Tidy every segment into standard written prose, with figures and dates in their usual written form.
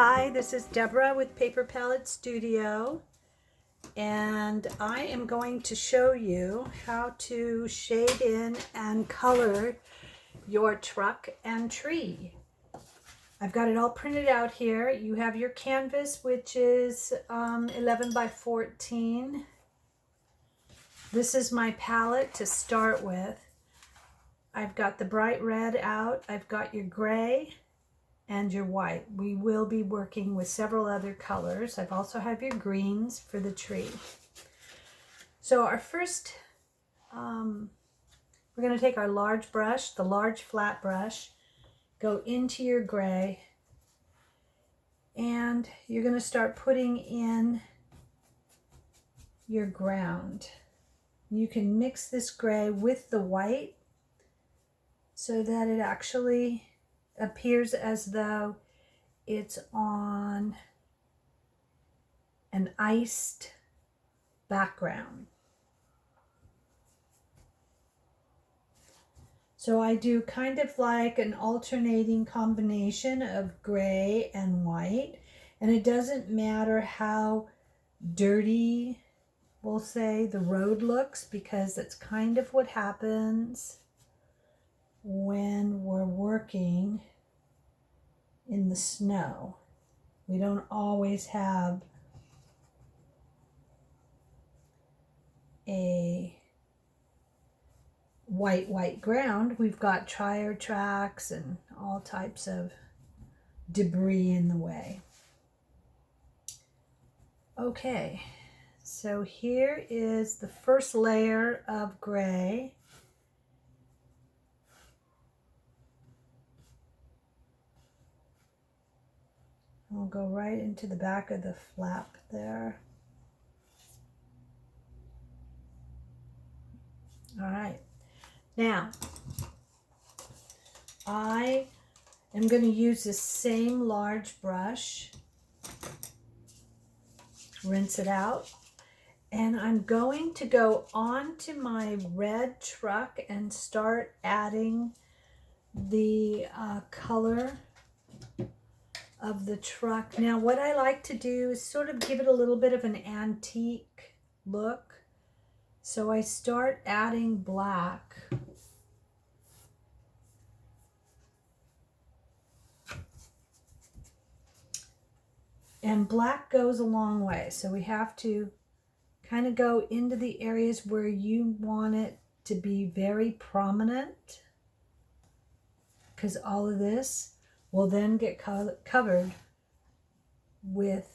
Hi, this is Deborah with Paper Palette Studio, and I am going to show you how to shade in and color your truck and tree. I've got it all printed out here. You have your canvas, which is 11 by 14. This is my palette to start with. I've got the bright red out. I've got your gray and your white. We will be working with several other colors. I've also have your greens for the tree. So our first, we're going to take our large brush, the large flat brush, go into your gray, and you're going to start putting in your ground. You can mix this gray with the white so that it actually appears as though it's on an iced background. So I do kind of like an alternating combination of gray and white, and it doesn't matter how dirty, we'll say, the road looks, because that's kind of what happens when we're working in the snow. We don't always have a white ground. We've got tire tracks and all types of debris in the way. Okay, so here is the first layer of gray. We'll go right into the back of the flap there. All right, now I am going to use the same large brush, rinse it out, and I'm going to go onto my red truck and start adding the color of the truck. Now what I like to do is sort of give it a little bit of an antique look. So I start adding black. And black goes a long way. So we have to kind of go into the areas where you want it to be very prominent, because all of this will then get covered with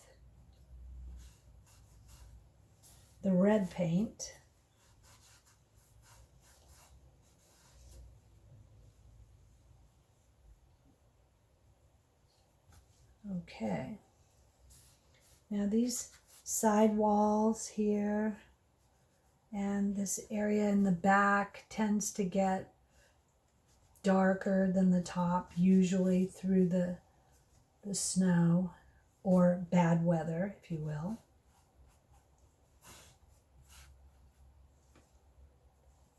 the red paint. Okay. Now these side walls here and this area in the back tends to get darker than the top, usually through the snow or bad weather, if you will.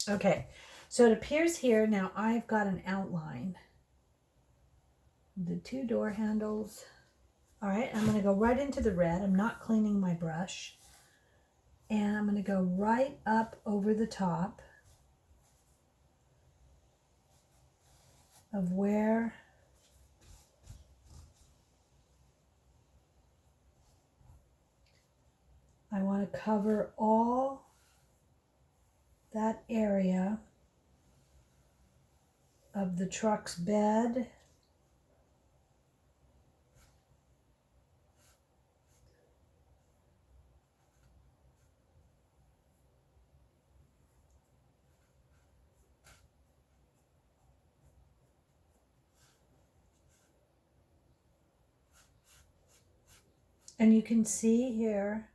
Okay, so it appears here now I've got an outline. The two door handles. All right, I'm going to go right into the red. I'm not cleaning my brush. And I'm going to go right up over the top of where I want to cover all that area of the truck's bed. And you can see here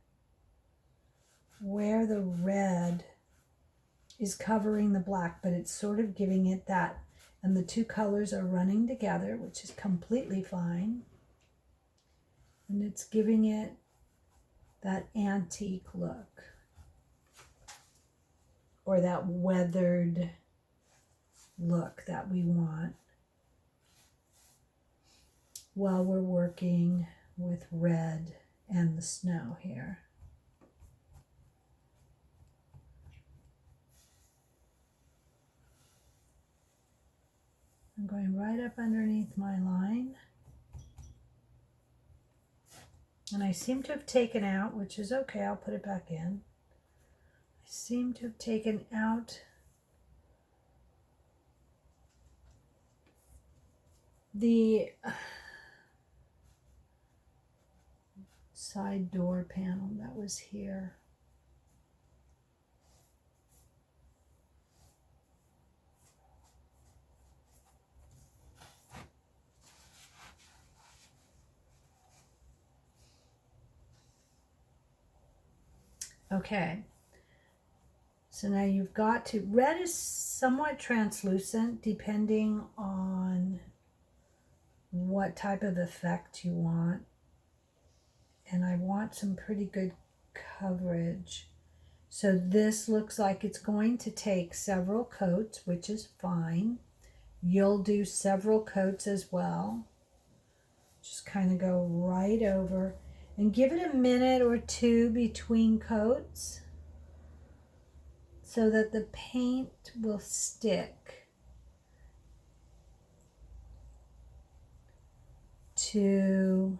where the red is covering the black, but it's sort of giving it that, and the two colors are running together, which is completely fine. And it's giving it that antique look, or that weathered look that we want while we're working with red and the snow here. I'm going right up underneath my line. And I seem to have taken out, which is okay, I'll put it back in. I seem to have taken out the side door panel that was here. Okay, so now you've got to, red is somewhat translucent depending on what type of effect you want. And I want some pretty good coverage. So this looks like it's going to take several coats, which is fine. You'll do several coats as well. Just kind of go right over and give it a minute or two between coats so that the paint will stick to,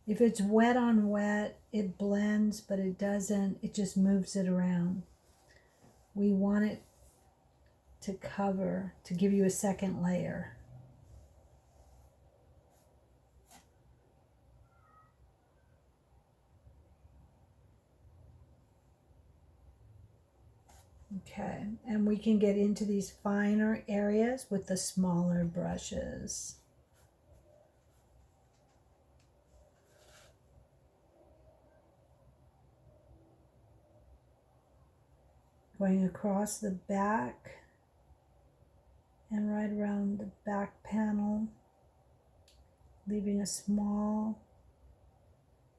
if it's wet on wet, it blends, but it doesn't, it just moves it around. We want it to cover, to give you a second layer. Okay, and we can get into these finer areas with the smaller brushes. Going across the back and right around the back panel, leaving a small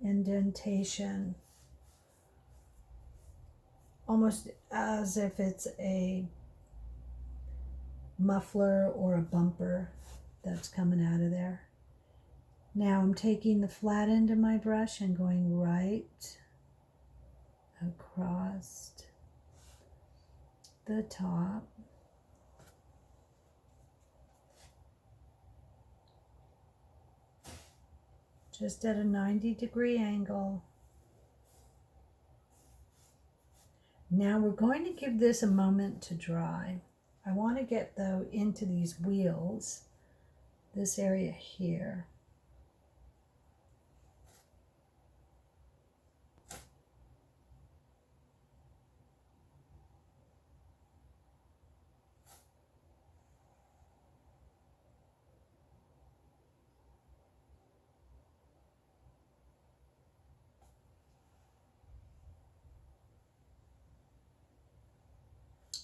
indentation, almost as if it's a muffler or a bumper that's coming out of there. Now I'm taking the flat end of my brush and going right across the top. Just at a 90-degree angle. Now we're going to give this a moment to dry. I want to get though into these wheels, this area here.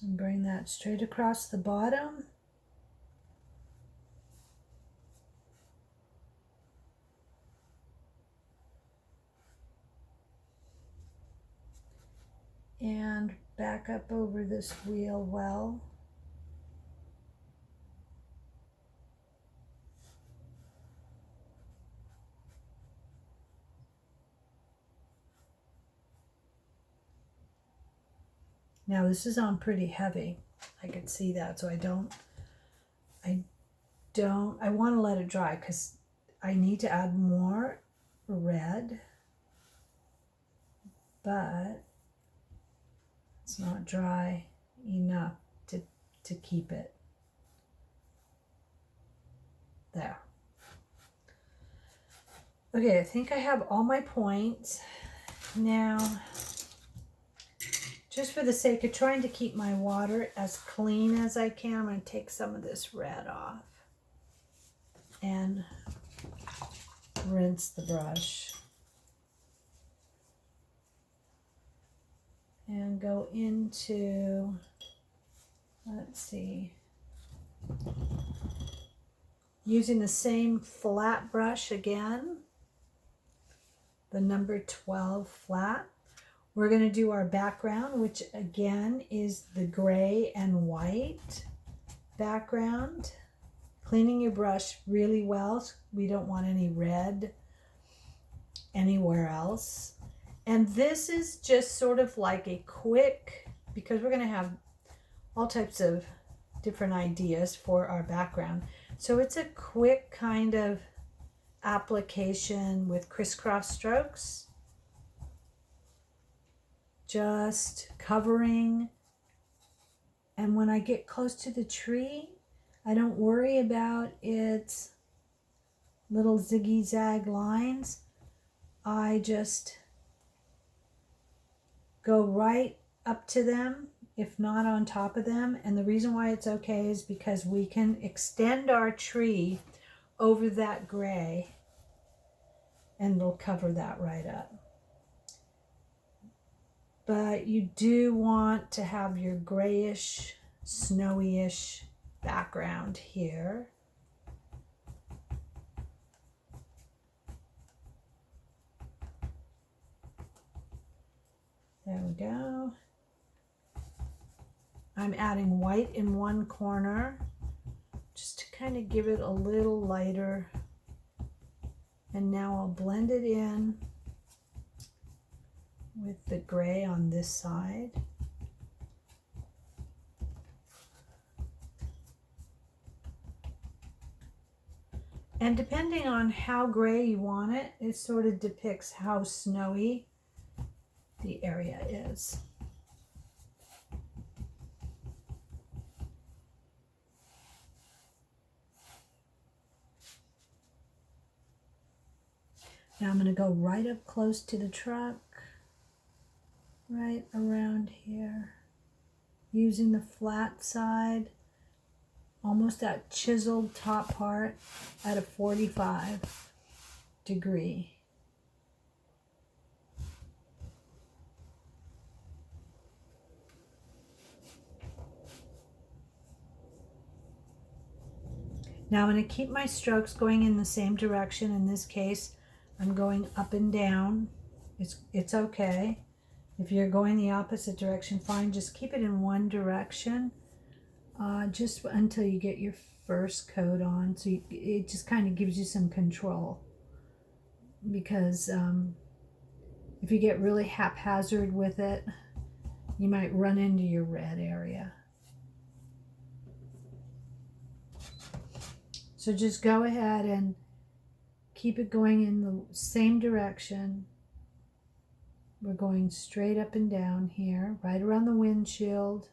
And bring that straight across the bottom. And back up over this wheel well. Now this is on pretty heavy. I can see that, so I want to let it dry because I need to add more red, but it's not dry enough to keep it there. Okay, I think I have all my points. Now, just for the sake of trying to keep my water as clean as I can, I'm going to take some of this red off and rinse the brush. And go into, let's see, using the same flat brush again, the number 12 flat. We're going to do our background, which again is the gray and white background. Cleaning your brush really well. We don't want any red anywhere else. And this is just sort of like a quick, because we're going to have all types of different ideas for our background. So it's a quick kind of application with crisscross strokes. Just covering. And when I get close to the tree, I don't worry about its little ziggy-zag lines. I just go right up to them, if not on top of them. And the reason why it's okay is because we can extend our tree over that gray and it'll cover that right up. But you do want to have your grayish, snowy-ish background here. There we go. I'm adding white in one corner just to kind of give it a little lighter. And now I'll blend it in with the gray on this side. And depending on how gray you want it, it sort of depicts how snowy the area is. Now I'm going to go right up close to the truck, right around here, using the flat side, almost that chiseled top part at a 45 degree. Now I'm going to keep my strokes going in the same direction. In this case, I'm going up and down. It's okay. If you're going the opposite direction, fine. Just keep it in one direction, just until you get your first coat on. So it just kind of gives you some control. Because if you get really haphazard with it, you might run into your red area. So just go ahead and keep it going in the same direction. We're going straight up and down here, right around the windshield.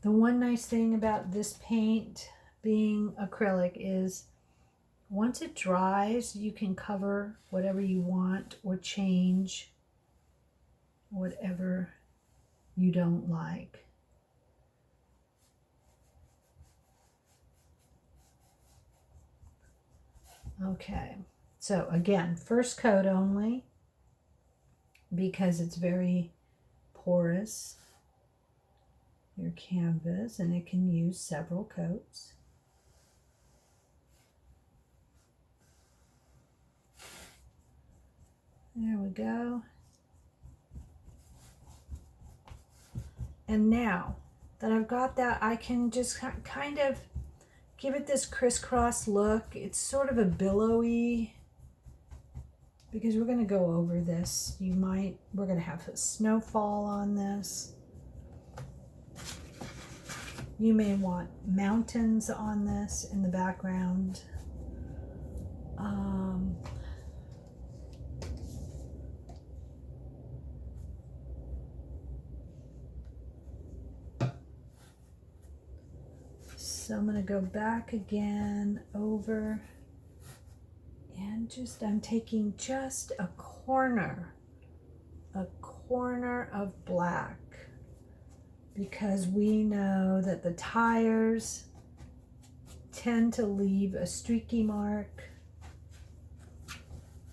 The one nice thing about this paint being acrylic is once it dries, you can cover whatever you want or change whatever you don't like. Okay, so again, first coat only because it's very porous, your canvas, and it can use several coats. There we go. And now that I've got that, I can just kind of give it this crisscross look. It's sort of a billowy, because we're going to go over this. We're going to have a snowfall on this. You may want mountains on this in the background. So I'm going to go back again over and I'm taking just a corner of black, because we know that the tires tend to leave a streaky mark.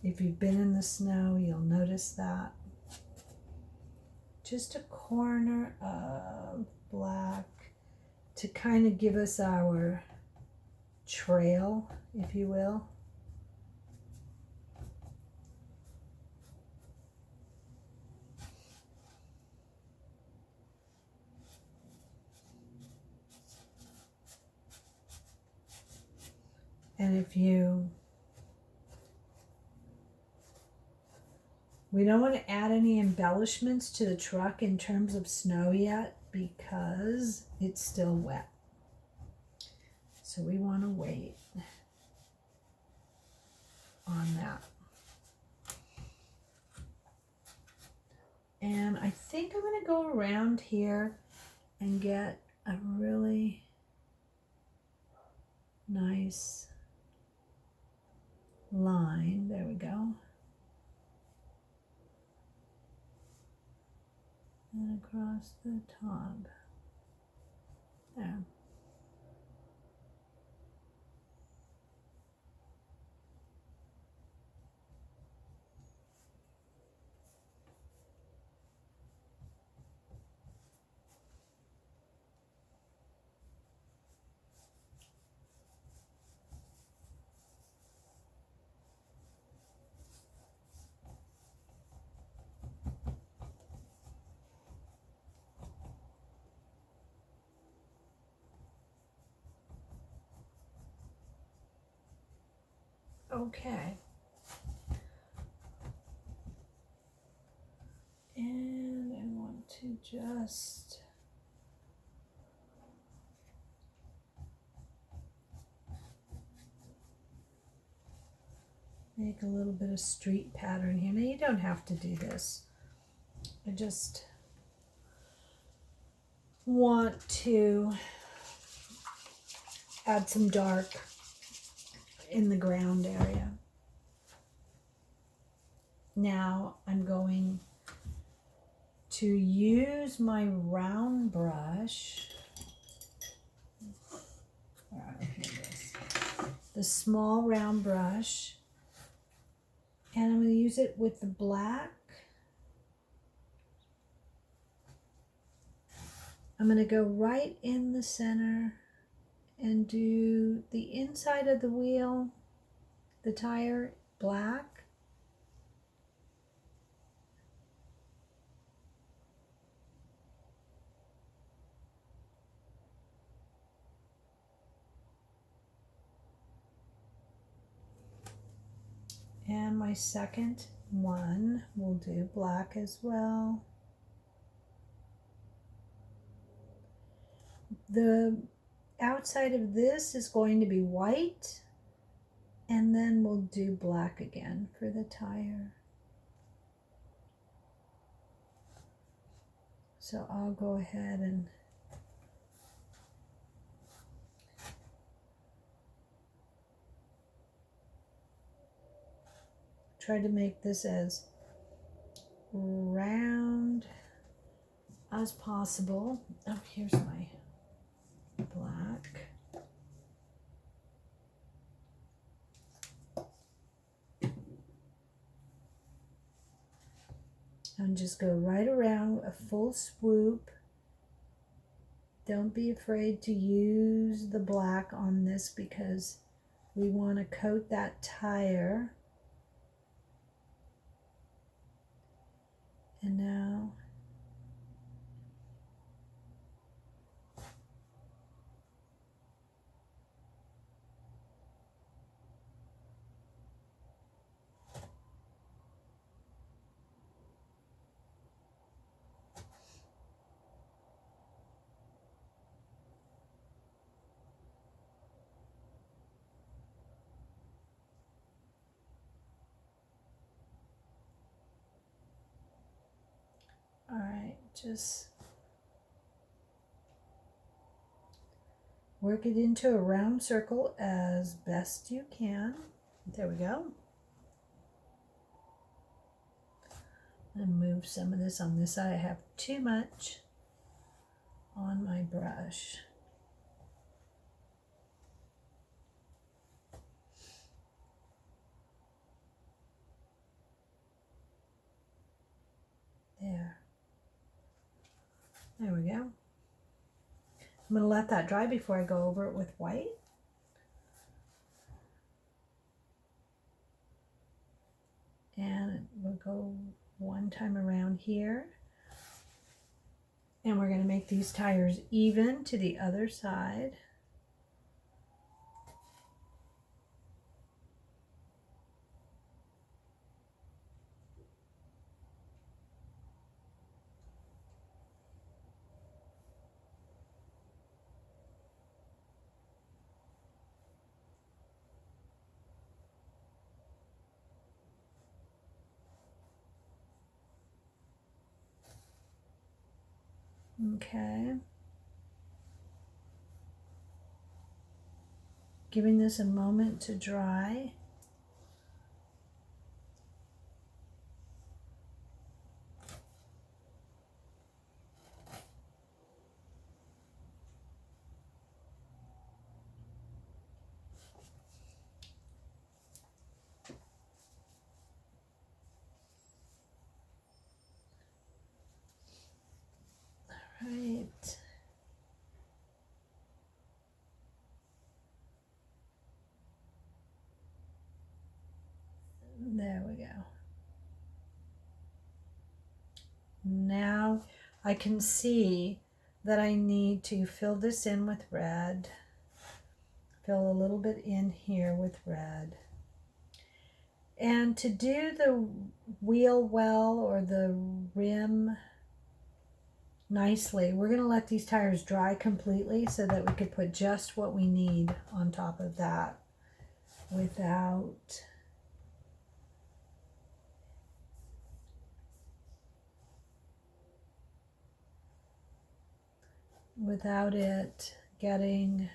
If you've been in the snow, you'll notice that. Just a corner of black to kind of give us our trail, if you will. And if you We don't want to add any embellishments to the truck in terms of snow yet because it's still wet. So we want to wait on that. And I think I'm going to go around here and get a really nice line. There we go. And across the top. There. Okay. And I want to just make a little bit of street pattern here. Now you don't have to do this. I just want to add some dark in the ground area. Now I'm going to use my round brush. The small round brush, and I'm going to use it with the black. I'm going to go right in the center and do the inside of the wheel, the tire, black. And my second one will do black as well. The outside of this is going to be white, and then we'll do black again for the tire. So I'll go ahead and try to make this as round as possible. Oh, here's my black. And just go right around a full swoop. Don't be afraid to use the black on this because we want to coat that tire. And now all right, just work it into a round circle as best you can. There we go. And move some of this on this side. I have too much on my brush. There we go. I'm going to let that dry before I go over it with white. And we'll go one time around here. And we're going to make these tires even to the other side. Okay. Giving this a moment to dry. Right. There we go. Now I can see that I need to fill this in with red. Fill a little bit in here with red. And to do the wheel well or the rim nicely, we're going to let these tires dry completely so that we could put just what we need on top of that without it getting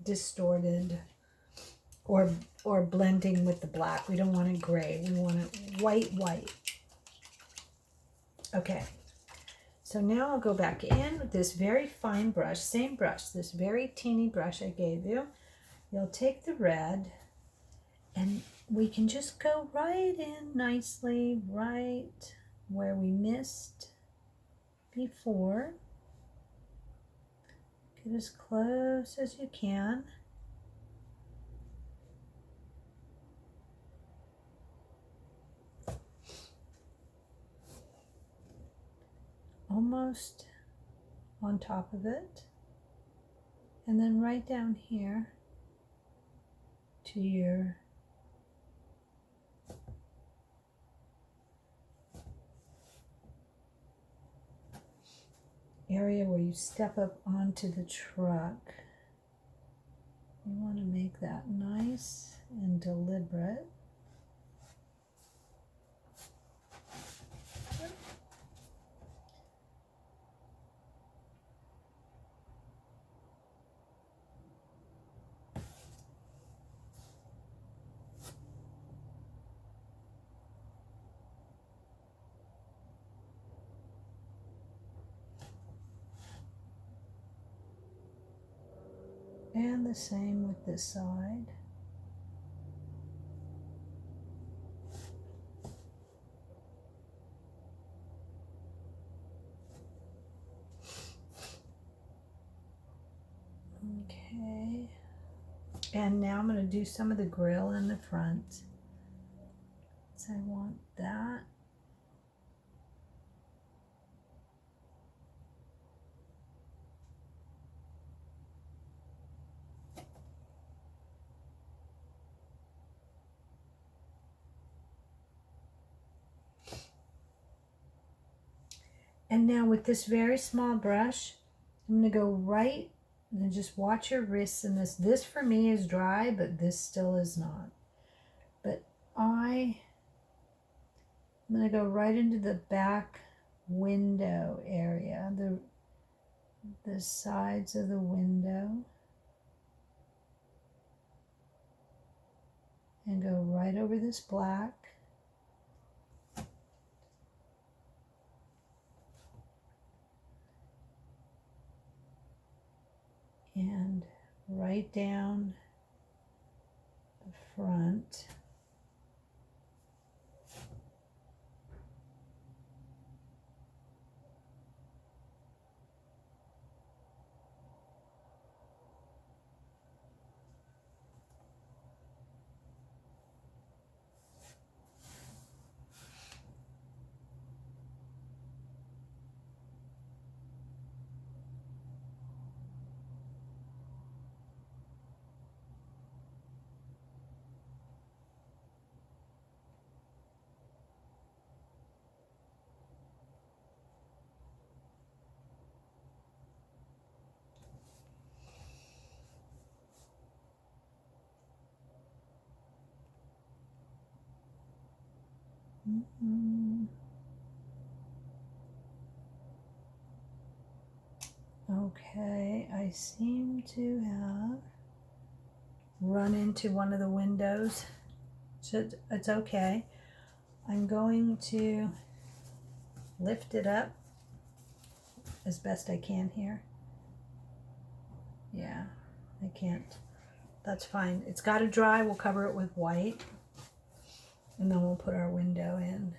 distorted or blending with the black. We don't want it gray. We want it white. Okay. So now I'll go back in with this very fine brush, same brush, this very teeny brush I gave you. You'll take the red and we can just go right in nicely, right where we missed before. Get as close as you can. Almost on top of it. And then right down here to your area where you step up onto the truck. You want to make that nice and deliberate. And the same with this side. Okay. And now I'm going to do some of the grill in the front. So I want that. And now with this very small brush, I'm going to go right and just watch your wrists in this. This for me is dry, but this still is not. But I'm going to go right into the back window area, the sides of the window. And go right over this black. And right down the front. Okay, I seem to have run into one of the windows, so it's okay. I'm going to lift it up as best I can here. Yeah, I can't. That's fine. It's got to dry. We'll cover it with white, and then we'll put our window in.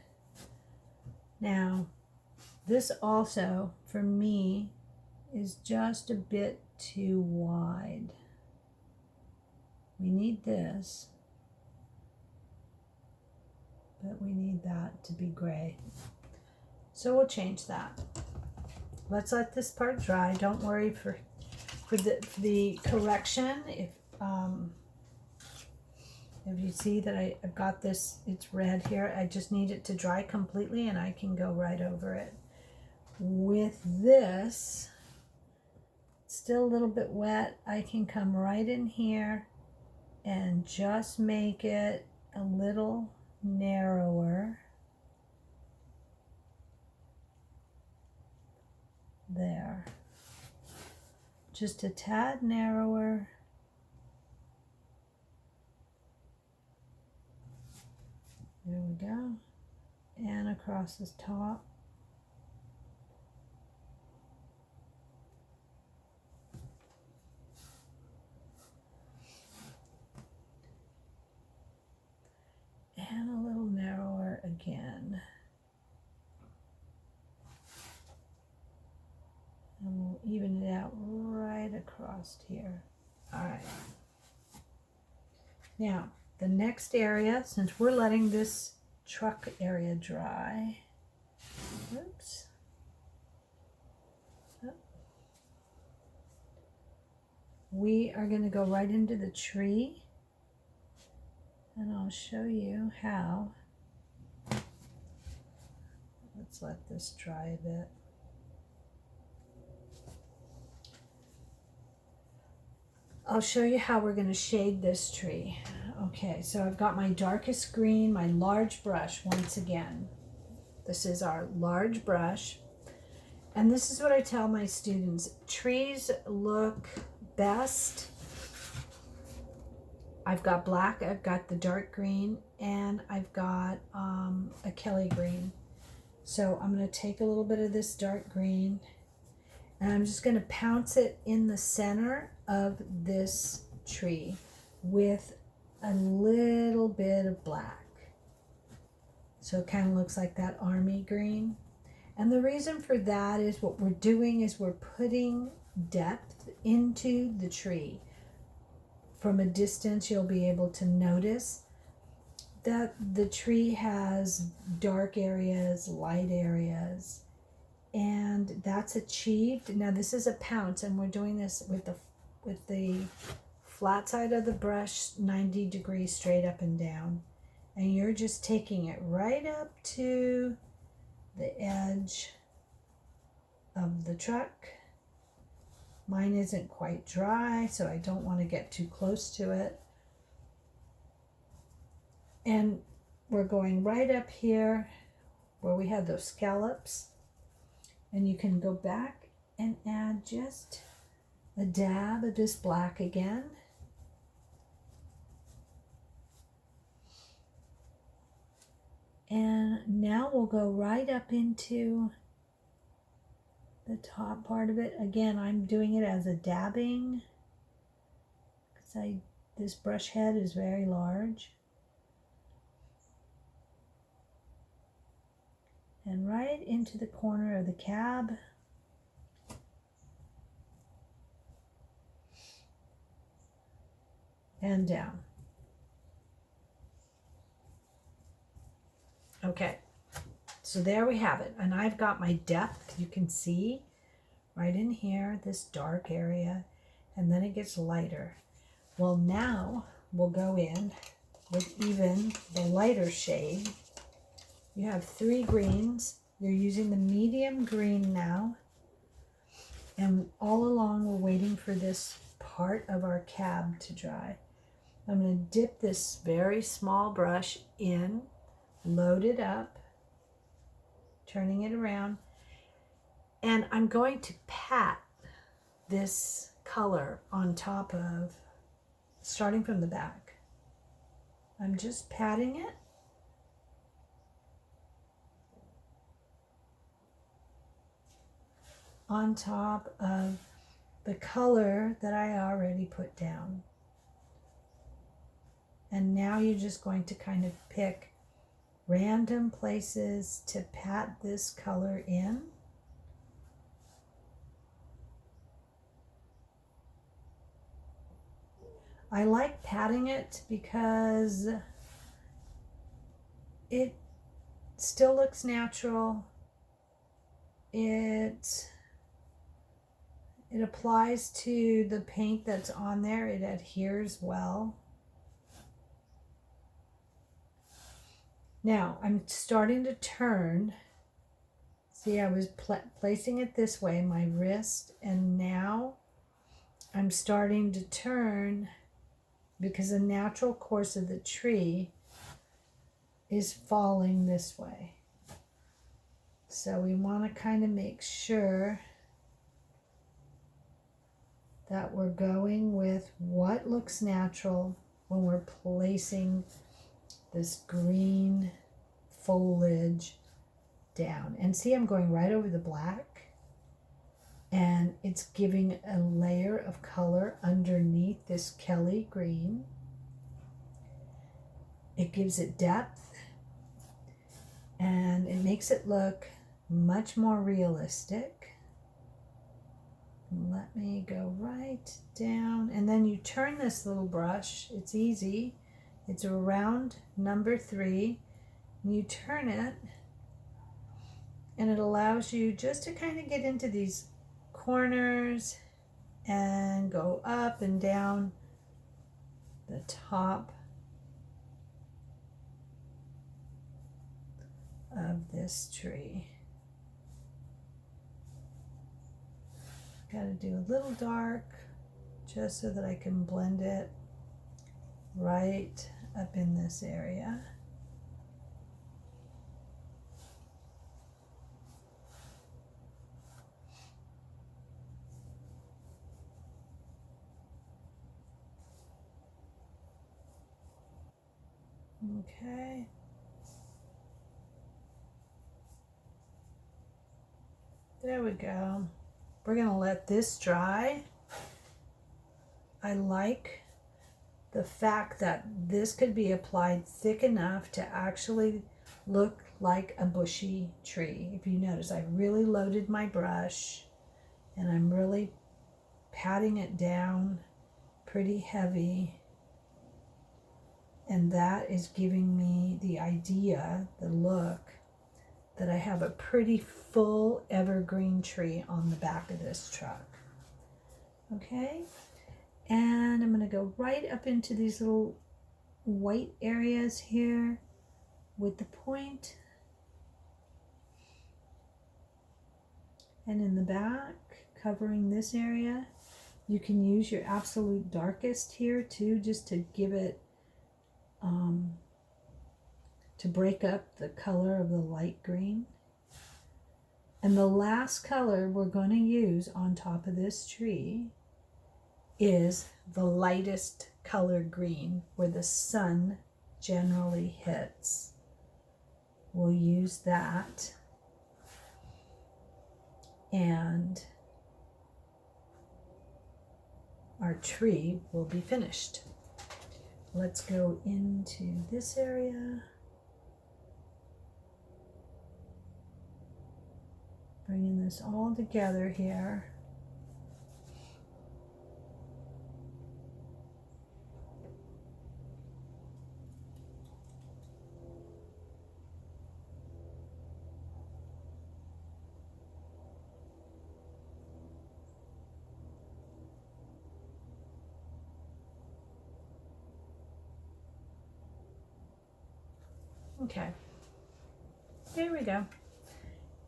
Now, this also, for me, is just a bit too wide. We need this, but we need that to be gray. So we'll change that. Let's let this part dry. Don't worry for the correction. If you see that I've got this, it's red here, I just need it to dry completely and I can go right over it. With this, still a little bit wet, I can come right in here and just make it a little narrower. There. Just a tad narrower. There we go. And across this top. And a little narrower again. And we'll even it out right across here. All right. Now, the next area, since we're letting this truck area dry, oops. We are going to go right into the tree, and I'll show you how. Let's let this dry a bit. I'll show you how we're going to shade this tree. Okay, so I've got my darkest green, my large brush once again. This is our large brush. And this is what I tell my students. Trees look best. I've got black, I've got the dark green, and I've got a Kelly green. So I'm going to take a little bit of this dark green, and I'm just going to pounce it in the center of this tree with a little bit of black. So it kind of looks like that army green. And the reason for that is what we're doing is we're putting depth into the tree. From a distance, you'll be able to notice that the tree has dark areas, light areas, and that's achieved. Now this is a pounce, and we're doing this with the flat side of the brush 90 degrees straight up and down, and you're just taking it right up to the edge of the truck. Mine isn't quite dry, so I don't want to get too close to it. And we're going right up here where we have those scallops, and you can go back and add just a dab of this black again. And now we'll go right up into the top part of it. Again, I'm doing it as a dabbing because this brush head is very large. And right into the corner of the cab. And down. Okay, so there we have it. And I've got my depth, you can see right in here, this dark area, and then it gets lighter. Well, now we'll go in with even the lighter shade. You have 3 greens. You're using the medium green now. And all along we're waiting for this part of our cab to dry. I'm going to dip this very small brush in load it up, turning it around, and I'm going to pat this color on top of, starting from the back. I'm just patting it. On top of the color that I already put down. And now you're just going to kind of pick random places to pat this color in. I like patting it because it still looks natural. It applies to the paint that's on there. It adheres well. Now I'm starting to turn. See, I was placing it this way, my wrist, and now I'm starting to turn because the natural course of the tree is falling this way. So we want to kind of make sure that we're going with what looks natural when we're placing this green foliage down. And see, I'm going right over the black, and it's giving a layer of color underneath this Kelly green. It gives it depth, and it makes it look much more realistic. Let me go right down, and then you turn this little brush. It's easy. It's around number 3. And you turn it, and it allows you just to kind of get into these corners and go up and down the top of this tree. Got to do a little dark just so that I can blend it right up in this area. Okay. There we go. We're going to let this dry. I like the fact that this could be applied thick enough to actually look like a bushy tree. If you notice, I really loaded my brush and I'm really patting it down pretty heavy. And that is giving me the idea, the look, that I have a pretty full evergreen tree on the back of this truck. Okay, and I'm going to go right up into these little white areas here with the point. And in the back, covering this area, you can use your absolute darkest here too, just to give it to break up the color of the light green. And the last color we're going to use on top of this tree is the lightest color green, where the sun generally hits. We'll use that, and our tree will be finished. Let's go into this area. Bringing this all together here. Okay, there we go.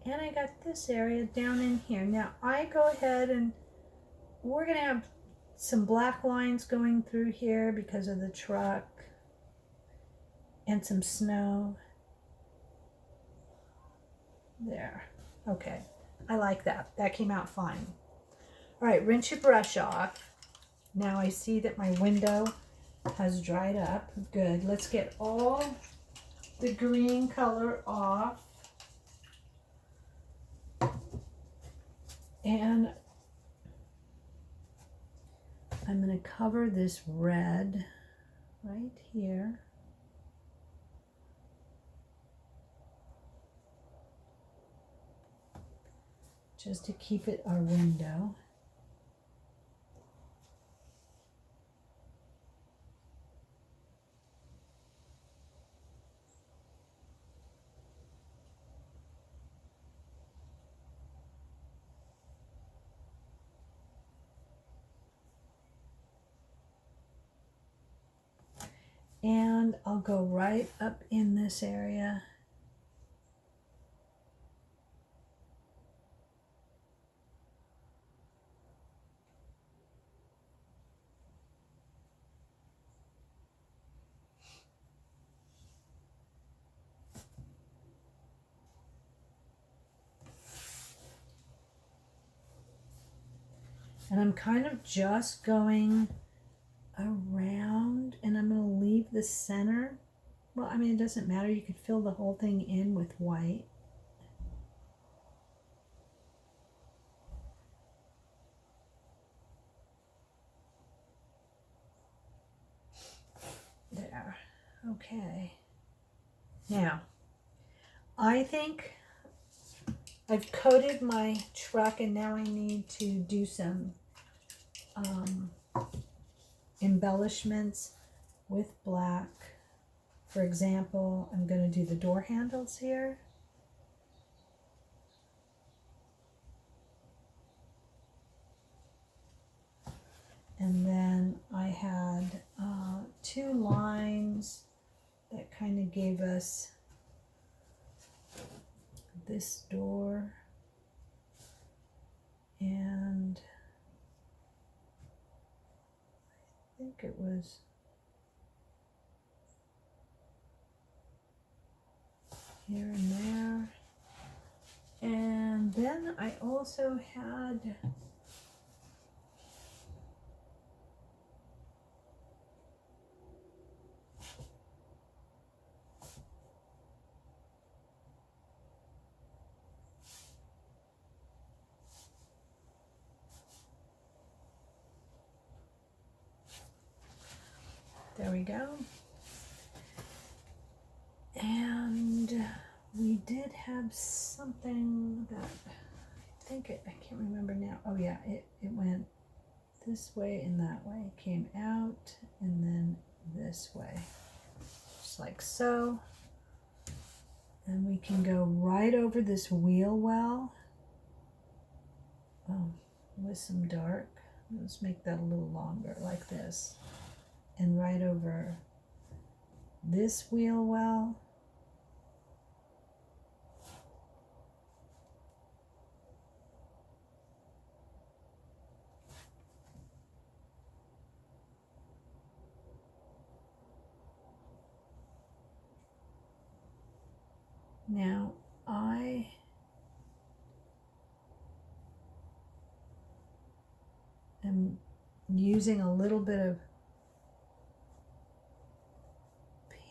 And I got this area down in here. Now I go ahead and we're going to have some black lines going through here because of the truck and some snow. Okay, I like that. That came out fine. All right, rinse your brush off. Now I see that my window has dried up. Good. Let's get all the green color off. And I'm going to cover this red right here. Just to keep it our window. And I'll go right up in this area. And I'm kind of just going around, and I'm going to leave the center. Well, I mean, it doesn't matter. You could fill the whole thing in with white. There. Okay. Now, I think I've coated my truck, and now I need to do some embellishments with black. For example, I'm going to do the door handles here. And then I had 2 lines that kind of gave us this door, and I think it was here and there. And then I also had there we go. And we did have something that I can't remember now. Oh yeah, it went this way and that way. It came out and then this way. Just like so. And we can go right over this wheel well. With some dark. Let's make that a little longer, like this. And right over this wheel well. Now I am using a little bit of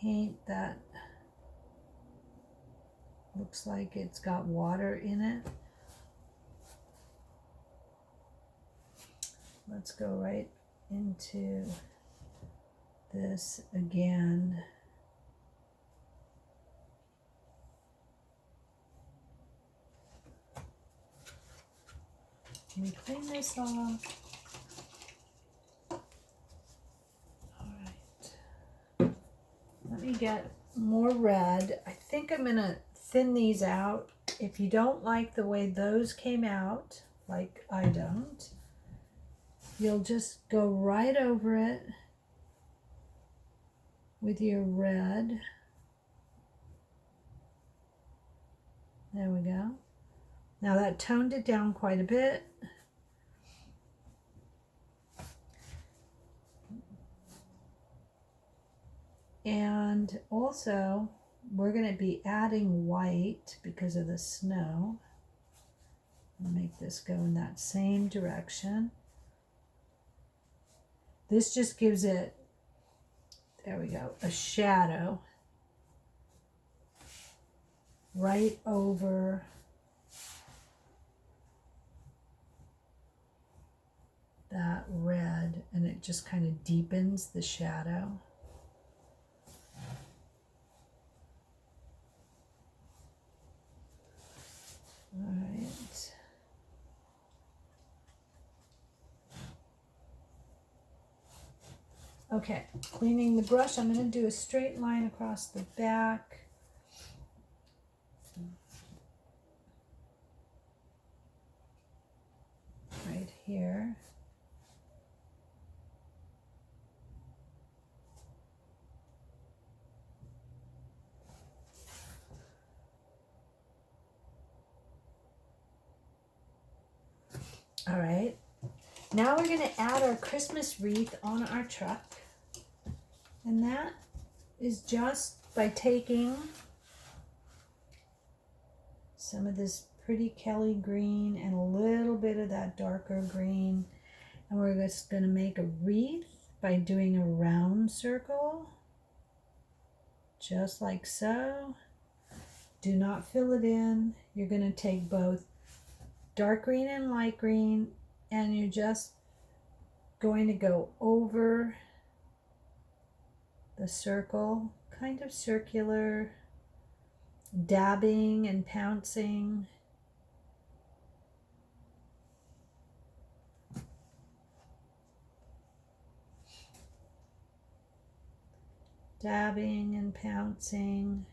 paint that looks like it's got water in it. Let's go right into this again. Can we clean this off? All right. Let me get more red. I think I'm going to thin these out. If you don't like the way those came out, like I don't, you'll just go right over it with your red. There we go. Now that toned it down quite a bit. And also, we're going to be adding white because of the snow. I'll make this go in that same direction. This just gives it, there we go, a shadow right over that red, and it just kind of deepens the shadow. All right. Okay, cleaning the brush, I'm going to do a straight line across the back. Right here. All right, now we're going to add our Christmas wreath on our truck. And that is just by taking some of this pretty Kelly green and a little bit of that darker green. And we're just going to make a wreath by doing a round circle, just like so. Do not fill it in. You're going to take both dark green and light green, and you're just going to go over the circle, kind of circular, dabbing and pouncing. Dabbing and pouncing.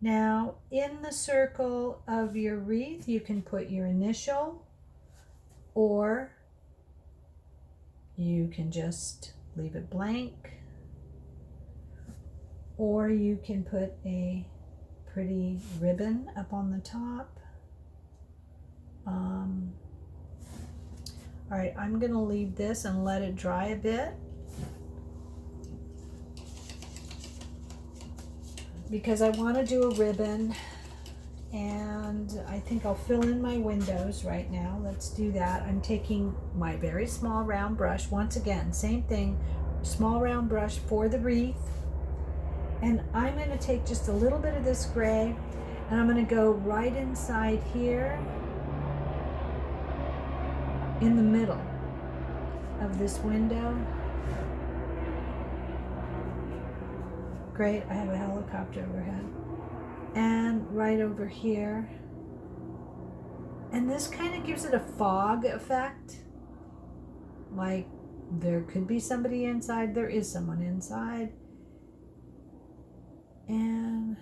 Now, in the circle of your wreath, you can put your initial, or you can just leave it blank, or you can put a pretty ribbon up on the top. All right, I'm going to leave this and let it dry a bit, because I want to do a ribbon, and I think I'll fill in my windows right now. Let's do that. I'm taking my very small round brush. Once again, same thing, small round brush for the wreath. And I'm going to take just a little bit of this gray, and I'm going to go right inside here in the middle of this window. Great, I have a helicopter overhead. And right over here. And this kind of gives it a fog effect. Like there could be somebody inside, there is someone inside. And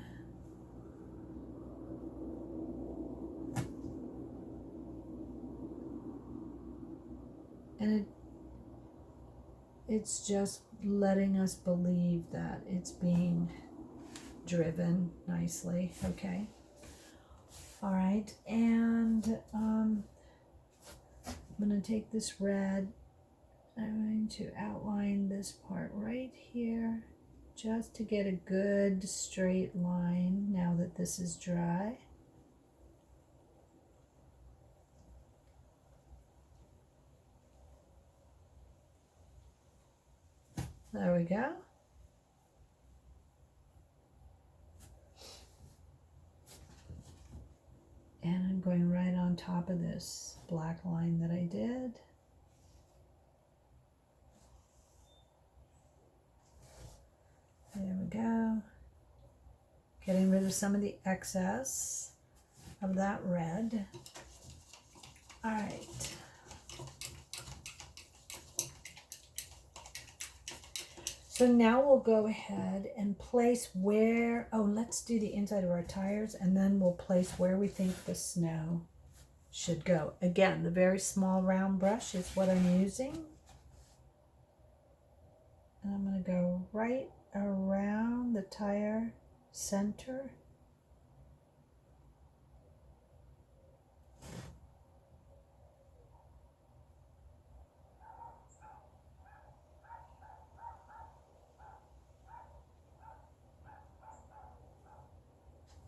it's just letting us believe that it's being driven nicely. Okay. All right. And I'm going to take this red. I'm going to outline this part right here, just to get a good straight line now that this is dry. There we go. And I'm going right on top of this black line that I did. There we go. Getting rid of some of the excess of that red. All right. So now we'll go ahead and place where, let's do the inside of our tires, and then we'll place where we think the snow should go. Again, the very small round brush is what I'm using. And I'm going to go right around the tire center.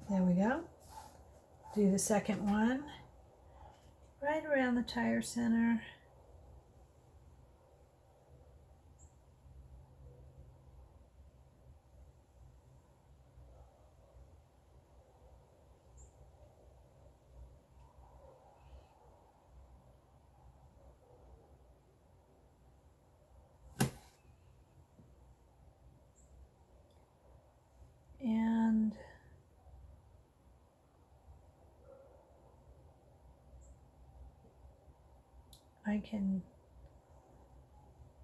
There we go. Do the second one. right around the tire center. And I can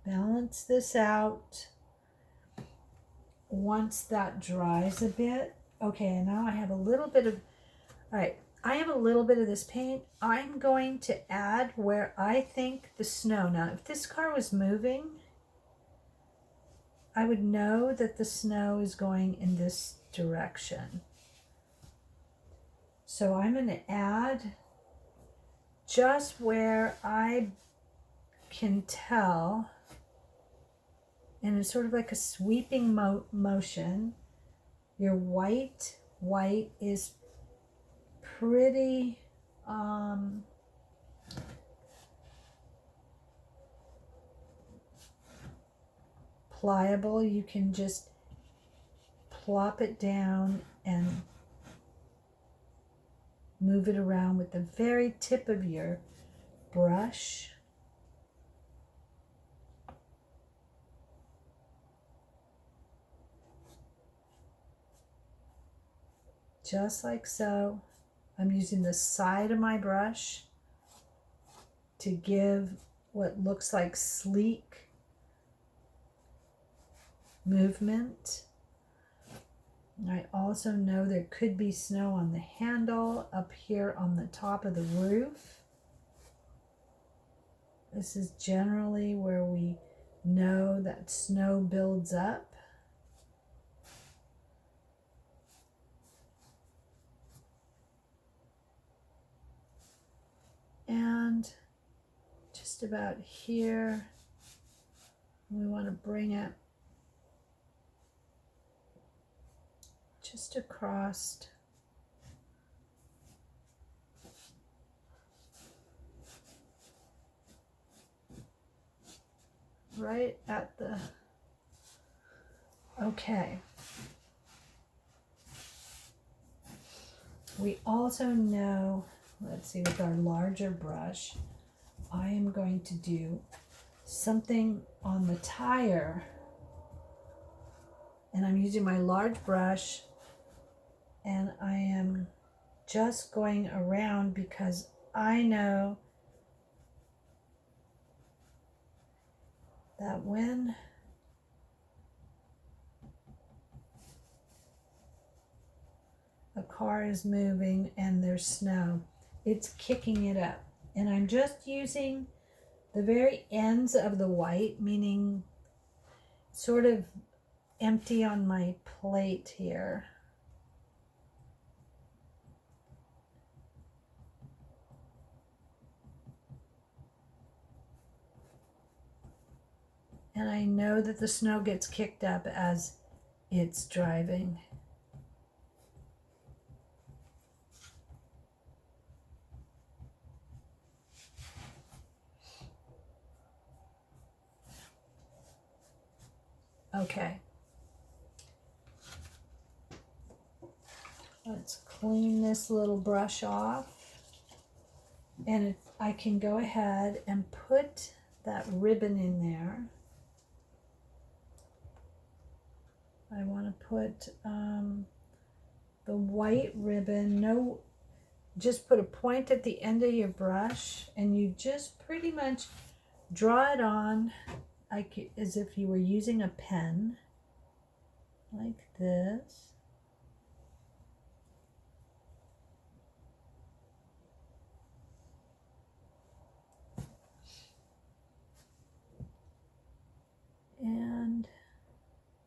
balance this out once that dries a bit. Okay, now I have a little bit of, all right, I have a little bit of this paint. I'm going to add where I think the snow, now if this car was moving, I would know that the snow is going in this direction. So I'm going to add just where I can tell, and it's sort of like a sweeping motion. Your white is pretty pliable. You can just plop it down and move it around with the very tip of your brush. Just like so. I'm using the side of my brush to give what looks like sleek movement. I also know there could be snow on the handle up here on the top of the roof. This is generally where we know that snow builds up. And just about here, we want to bring it just across. Right at the, okay. We also know, let's see, with our larger brush, I am going to do something on the tire, and I'm using my large brush, and I am just going around because I know that when a car is moving and there's snow, it's kicking it up. And I'm just using the very ends of the white, meaning sort of empty on my plate here. And I know that the snow gets kicked up as it's driving. Okay. Let's clean this little brush off. And I can go ahead and put that ribbon in there. I want to put the white ribbon, no, just put a point at the end of your brush, and you just pretty much draw it on like as if you were using a pen, like this. And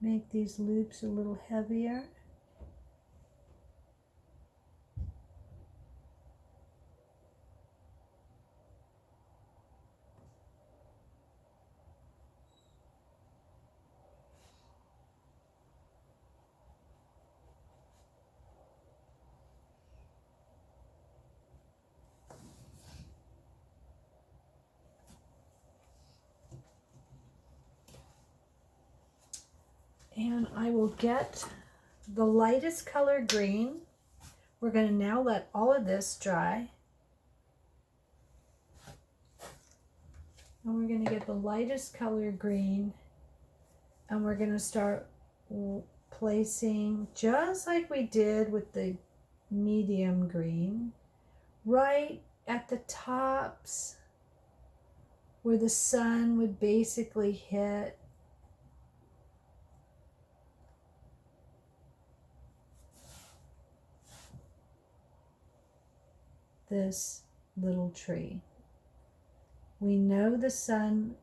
make these loops a little heavier. And I will get the lightest color green. We're going to now let all of this dry. And we're going to get the lightest color green. And we're going to start placing, just like we did with the medium green, right at the tops where the sun would basically hit. This little tree. We know the sun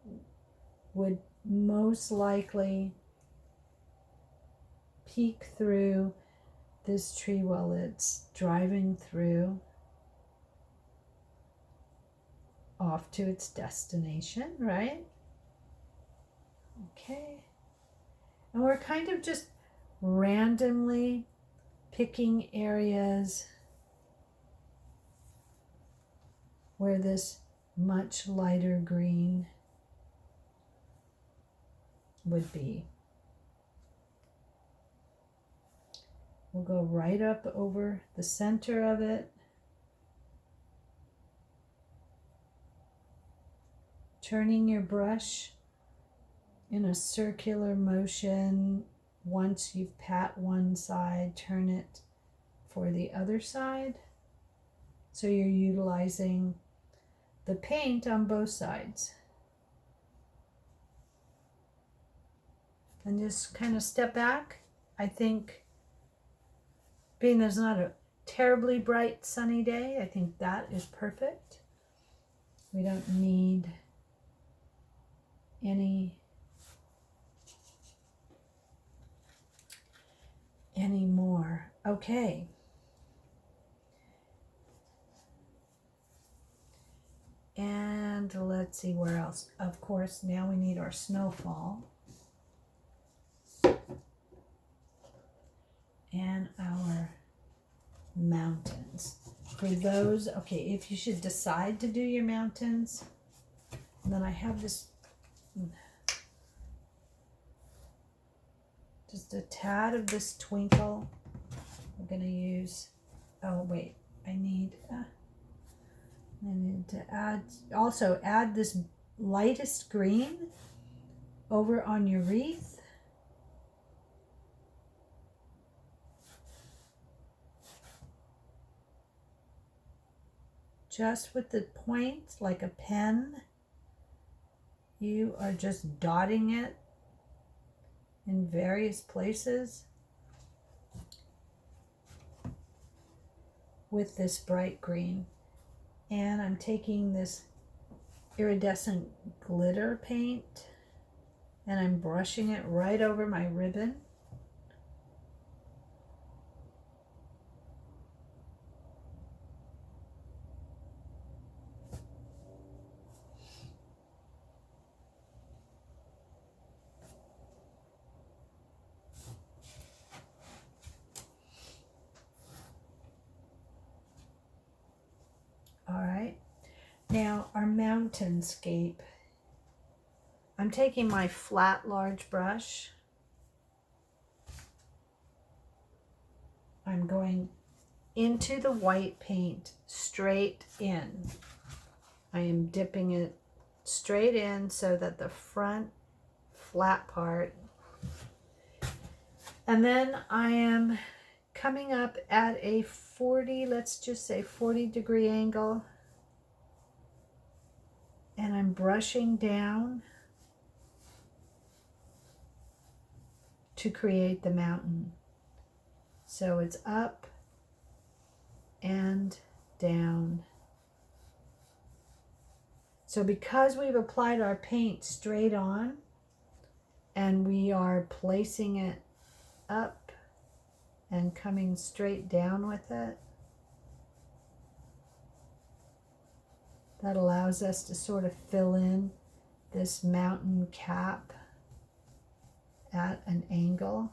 would most likely peek through this tree while it's driving through off to its destination, right? Okay. And we're kind of just randomly picking areas where this much lighter green would be. We'll go right up over the center of it. Turning your brush in a circular motion. Once you've pat one side, turn it for the other side. So you're utilizing the paint on both sides. And just kind of step back. I think being there's not a terribly bright sunny day, I think that is perfect. We don't need any more. Okay. And let's see where else. Of course, now we need our snowfall. And our mountains. For those, okay, if you should decide to do your mountains, and then I have this, just a tad of this twinkle. I'm going to use, oh wait, I need to add this lightest green over on your wreath. Just with the point, like a pen, you are just dotting it in various places with this bright green. And I'm taking this iridescent glitter paint and I'm brushing it right over my ribbon. All right, now our mountainscape. I'm taking my flat large brush. I'm going into the white paint straight in. I am dipping it straight in so that the front flat part, and then I am coming up at a 40, let's just say 40-degree angle, and I'm brushing down to create the mountain. So it's up and down. So because we've applied our paint straight on and we are placing it up and coming straight down with it, that allows us to sort of fill in this mountain cap at an angle.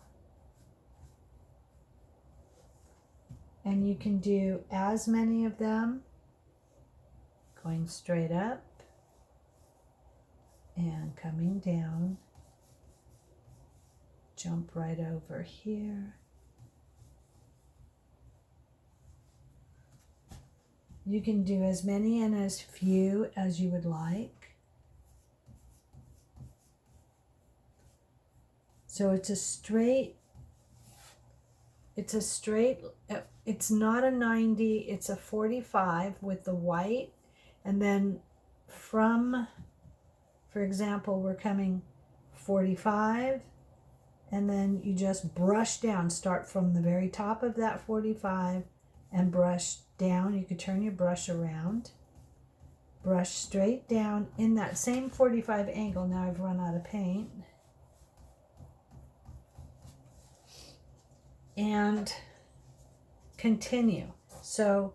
And you can do as many of them going straight up and coming down, jump right over here. You can do as many and as few as you would like. So it's not a 90, it's a 45 with the white. And then from, for example, we're coming 45, and then you just brush down, start from the very top of that 45 and brush down. You could turn your brush around, brush straight down in that same 45 angle. Now I've run out of paint. And continue. So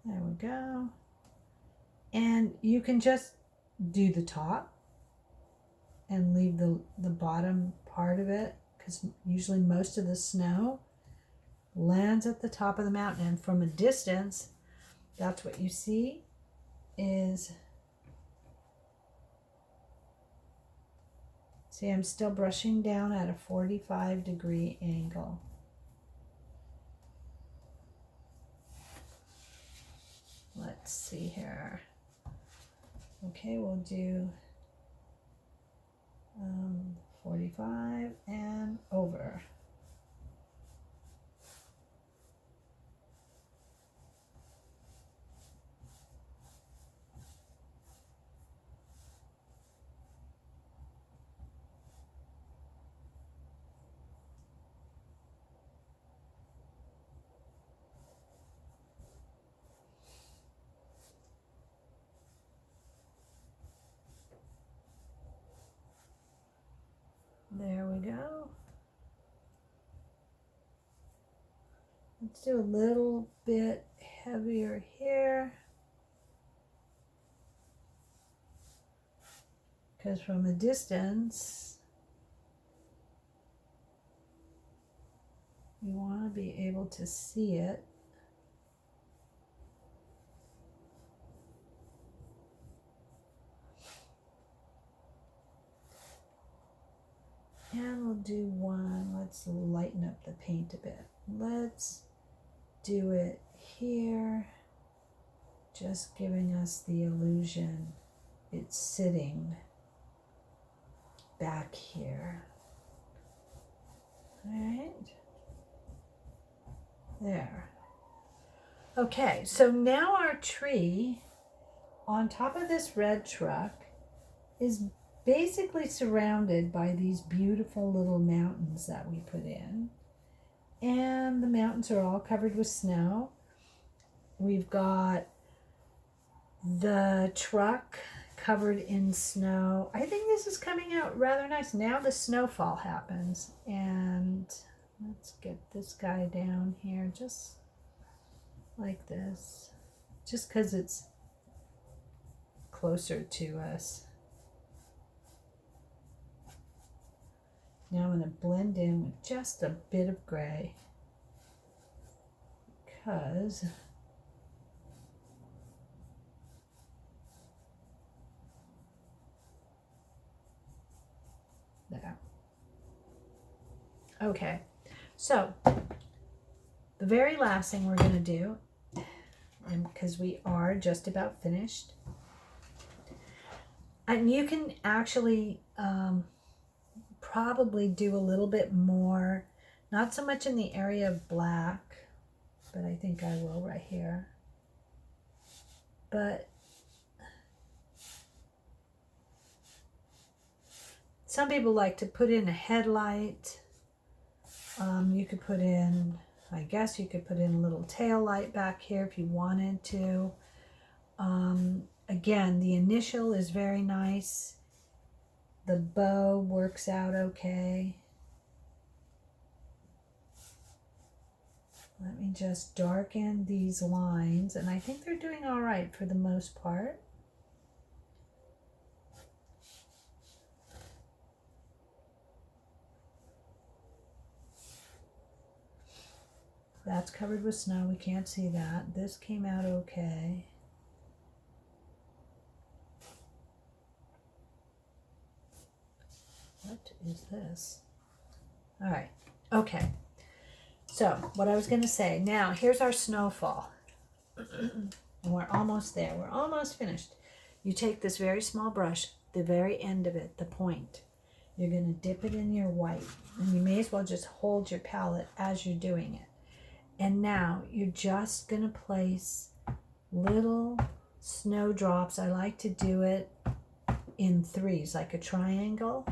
there we go. And you can just do the top and leave the bottom part of it, because usually most of the snow lands at the top of the mountain, and from a distance that's what you see is, see, I'm still brushing down at a 45-degree angle. Let's see here. Okay, we'll do 45 and over. There we go. Let's do a little bit heavier here, because from a distance you want to be able to see it. And we'll do one, let's lighten up the paint a bit. Let's do it here, just giving us the illusion it's sitting back here. All right, there. Okay, so now our tree on top of this red truck is basically surrounded by these beautiful little mountains that we put in. And the mountains are all covered with snow. We've got the truck covered in snow. I think this is coming out rather nice. Now the snowfall happens. And let's get this guy down here just like this. Just because it's closer to us. Now I'm going to blend in with just a bit of gray, because there. Okay, so the very last thing we're going to do, and because we are just about finished, and you can actually probably do a little bit more, not so much in the area of black, but I think I will right here. But some people like to put in a headlight. You could put in, I guess you could put in a little tail light back here if you wanted to. Again, the initial is very nice. The bow works out okay. Let me just darken these lines, and I think they're doing all right for the most part. That's covered with snow, we can't see that. This came out okay. is this? All right. Okay. So what I was going to say, now here's our snowfall. And we're almost there. We're almost finished. You take this very small brush, the very end of it, the point. You're going to dip it in your white. And you may as well just hold your palette as you're doing it. And now you're just going to place little snowdrops. I like to do it in threes, like a triangle,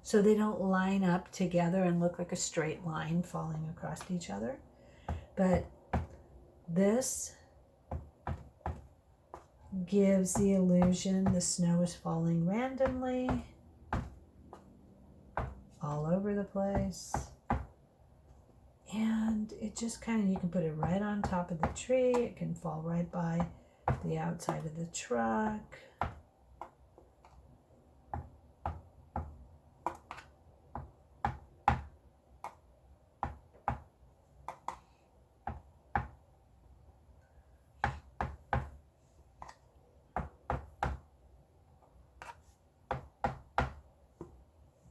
so they don't line up together and look like a straight line falling across each other. But this gives the illusion the snow is falling randomly all over the place. And it just kind of, you can put it right on top of the tree. It can fall right by the outside of the truck.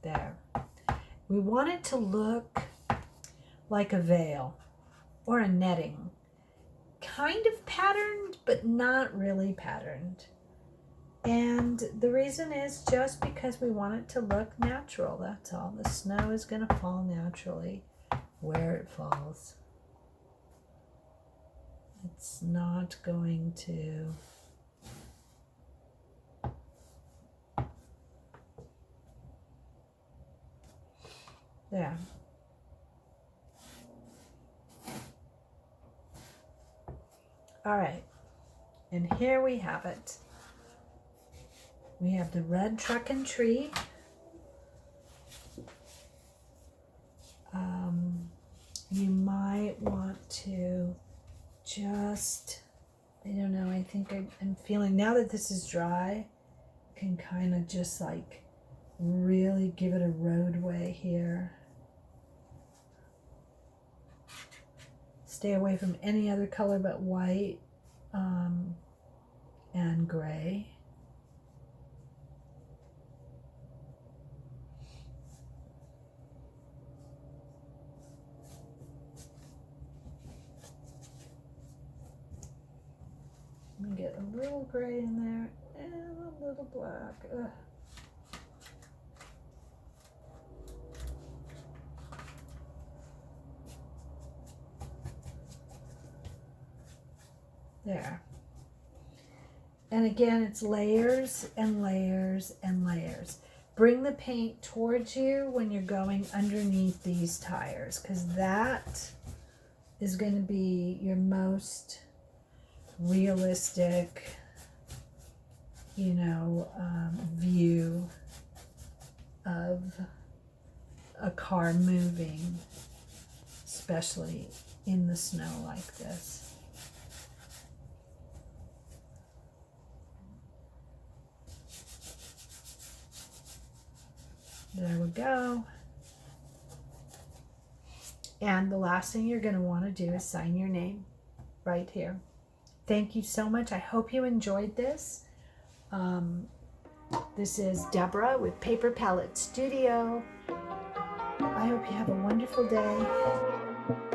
There. We want it to look like a veil or a netting. Kind of patterned, but not really patterned. And the reason is just because we want it to look natural, that's all. The snow is going to fall naturally where it falls. It's not going to... There. All right, and here we have it. We have the red truck and tree. You might want to just, I don't know, I think I'm feeling, now that this is dry, can kind of just like really give it a roadway here. Stay away from any other color but white and gray. I'm gonna get a little gray in there and a little black. Ugh. There. And again, it's layers and layers and layers. Bring the paint towards you when you're going underneath these tires, because that is going to be your most realistic, you know, view of a car moving, especially in the snow like this. There we go. And the last thing you're going to want to do is sign your name right here. Thank you so much. I hope you enjoyed this. This is Deborah with Paper Palette Studio. I hope you have a wonderful day.